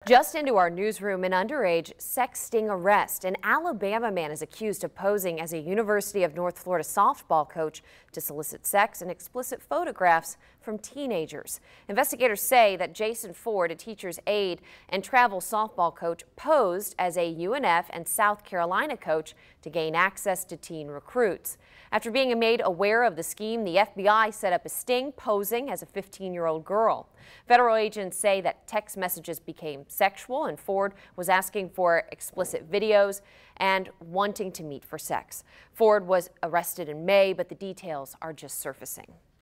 Just into our newsroom, an underage sex sting arrest. An Alabama man is accused of posing as a University of North Florida softball coach to solicit sex and explicit photographs from teenagers. Investigators say that Jason Ford, a teacher's aide and travel softball coach, posed as a UNF and South Carolina coach to gain access to teen recruits. After being made aware of the scheme, the FBI set up a sting posing as a 15-year-old girl. Federal agents say that text messages became sexual and Ford was asking for explicit videos and wanting to meet for sex. Ford was arrested in May, but the details are just surfacing.